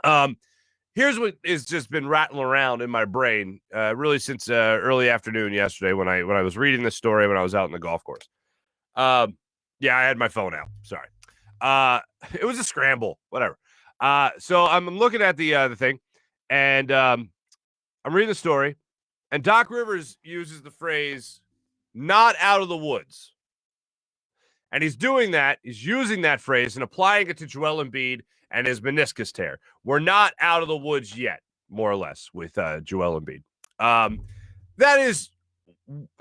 Um, Here's what has just been rattling around in my brain, really since early afternoon yesterday when I was reading this story when I was out in the golf course. Yeah, I had my phone out. Sorry. It was a scramble. Whatever. So I'm looking at the thing, and I'm reading the story, and Doc Rivers uses the phrase "not out of the woods," and he's doing that. He's using that phrase and applying it to Joel Embiid and his meniscus tear. We're not out of the woods yet, more or less, with Joel Embiid. That is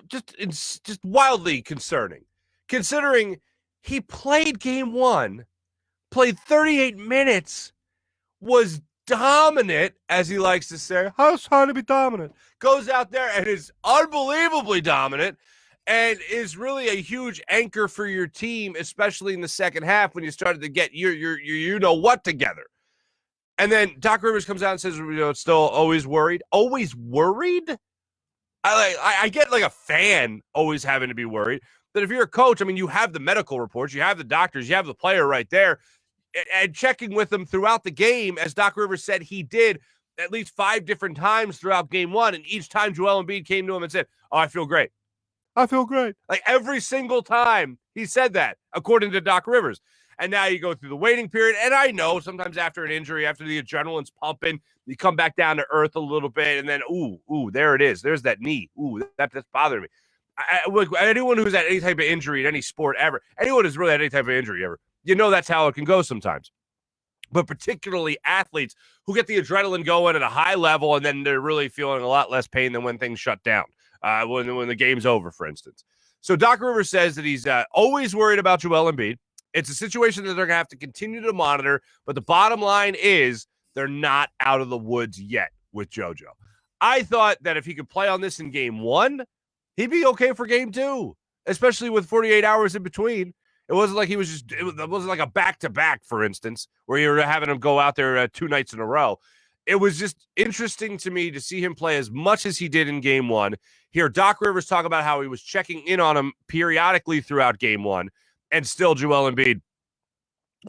just wildly concerning, considering he played game one, played 38 minutes, was dominant, as he likes to say. How it's hard to be dominant. Goes out there and is unbelievably dominant and is really a huge anchor for your team, especially in the second half when you started to get your you know what together. And then Doc Rivers comes out and says, still always worried. Always worried? I get like a fan always having to be worried. But if you're a coach, I mean, you have the medical reports, you have the doctors, you have the player right there, and checking with them throughout the game, as Doc Rivers said he did at least 5 different times throughout game one. And each time Joel Embiid came to him and said, "Oh, I feel great. I feel great." Like every single time he said that, according to Doc Rivers. And now you go through the waiting period. And I know sometimes after an injury, after the adrenaline's pumping, you come back down to earth a little bit. And then, there it is. There's that knee. That's bothering me. Anyone who's had any type of injury in any sport ever, anyone who's really had any type of injury ever, that's how it can go sometimes. But particularly athletes who get the adrenaline going at a high level, and then they're really feeling a lot less pain than when things shut down, when the game's over, for instance. So Doc Rivers says that he's always worried about Joel Embiid. It's a situation that they're going to have to continue to monitor, but the bottom line is they're not out of the woods yet with JoJo. I thought that if he could play on this in game one, he'd be okay for game two, especially with 48 hours in between. It wasn't like it wasn't like a back-to-back, for instance, where you were having him go out there 2 nights in a row. It was just interesting to me to see him play as much as he did in game one. Hear Doc Rivers talk about how he was checking in on him periodically throughout game one, and still Joel Embiid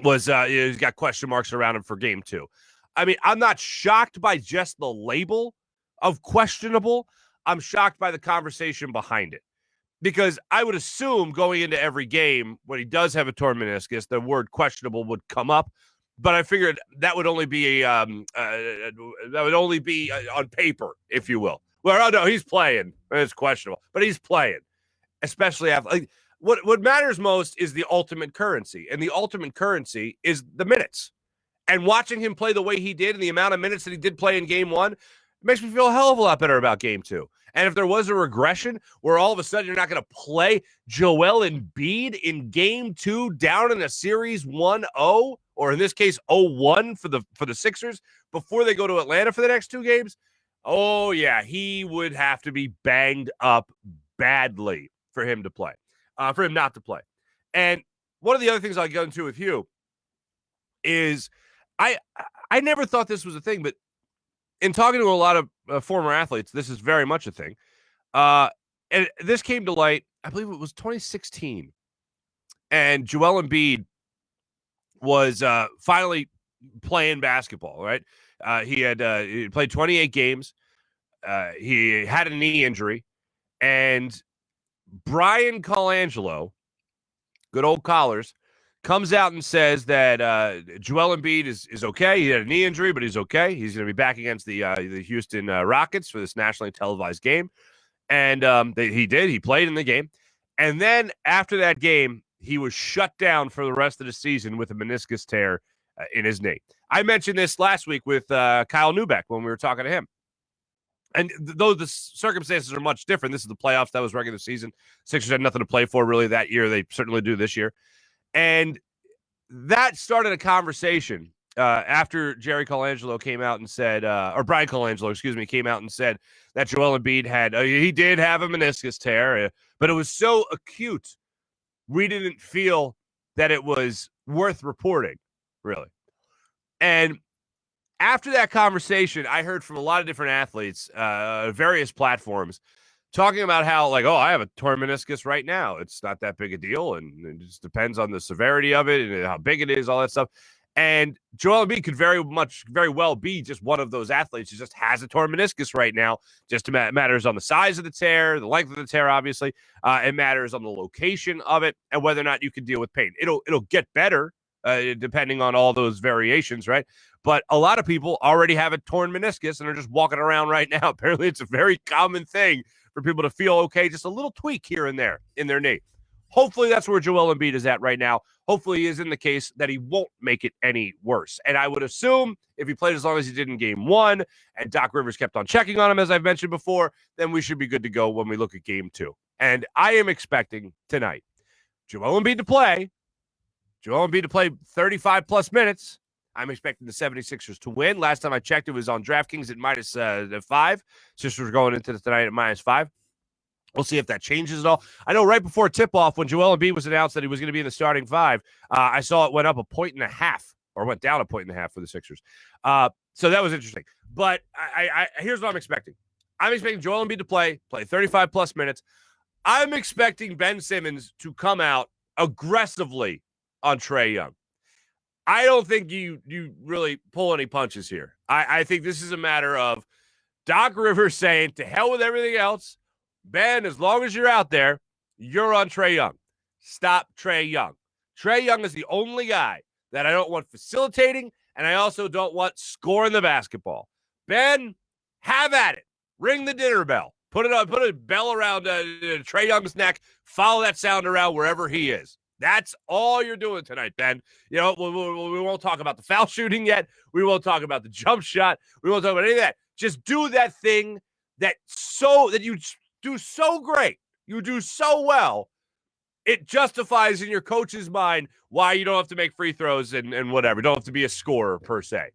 was he's got question marks around him for game two. I mean, I'm not shocked by just the label of questionable. I'm shocked by the conversation behind it. Because I would assume going into every game, when he does have a torn meniscus, the word questionable would come up. But I figured that would only be on paper, if you will. Well, no, he's playing. It's questionable, but he's playing. Especially after what matters most is the ultimate currency, and the ultimate currency is the minutes. And watching him play the way he did, and the amount of minutes that he did play in game one, makes me feel a hell of a lot better about game two. And if there was a regression where all of a sudden you're not going to play Joel Embiid in game two down in a series 1-0, or in this case 0-1 for the Sixers before they go to Atlanta for the next 2 games, oh yeah, he would have to be banged up badly for him to play, for him not to play. And one of the other things I'll get into with you is I never thought this was a thing, but in talking to a lot of former athletes, this is very much a thing. And this came to light, I believe it was 2016. And Joel Embiid was finally playing basketball, right? He played 28 games. He had a knee injury. And Brian Colangelo, good old Collars, comes out and says that Joel Embiid is okay. He had a knee injury, but he's okay. He's going to be back against the Houston Rockets for this nationally televised game. And he did. He played in the game. And then after that game, he was shut down for the rest of the season with a meniscus tear in his knee. I mentioned this last week with Kyle Neubeck when we were talking to him. And though the circumstances are much different, this is the playoffs. That was regular season. Sixers had nothing to play for really that year. They certainly do this year. And that started a conversation after Jerry Colangelo came out and said, or Brian Colangelo, excuse me, came out and said that Joel Embiid he did have a meniscus tear, but it was so acute, we didn't feel that it was worth reporting, really. And after that conversation, I heard from a lot of different athletes, various platforms, talking about how, I have a torn meniscus right now. It's not that big a deal, and it just depends on the severity of it and how big it is, all that stuff. And Joel Embiid could very well be just one of those athletes who just has a torn meniscus right now. Just matters on the size of the tear, the length of the tear, obviously. It matters on the location of it and whether or not you can deal with pain. It'll get better depending on all those variations, right? But a lot of people already have a torn meniscus and are just walking around right now. Apparently, it's a very common thing for people to feel okay, just a little tweak here and there in their knee. Hopefully that's where Joel Embiid is at right now. Hopefully he is in the case that he won't make it any worse. And I would assume if he played as long as he did in game 1 and Doc Rivers kept on checking on him, as I've mentioned before, then we should be good to go when we look at game 2. And I am expecting tonight Joel Embiid to play 35-plus minutes. I'm expecting the 76ers to win. Last time I checked, it was on DraftKings at -5. Sixers going into tonight at -5. We'll see if that changes at all. I know right before tip-off, when Joel Embiid was announced that he was going to be in the starting 5, I saw it went up 1.5 or went down 1.5 for the Sixers. So that was interesting. But here's what I'm expecting. I'm expecting Joel Embiid to play 35-plus minutes. I'm expecting Ben Simmons to come out aggressively on Trae Young. I don't think you really pull any punches here. I think this is a matter of Doc Rivers saying, to hell with everything else. Ben, as long as you're out there, you're on Trae Young. Stop Trae Young. Trae Young is the only guy that I don't want facilitating, and I also don't want scoring the basketball. Ben, have at it. Ring the dinner bell. Put a bell around Trae Young's neck. Follow that sound around wherever he is. That's all you're doing tonight, Ben. You know, we won't talk about the foul shooting yet. We won't talk about the jump shot. We won't talk about any of that. Just do that thing that you do so great. You do so well. It justifies in your coach's mind why you don't have to make free throws and whatever. You don't have to be a scorer per se.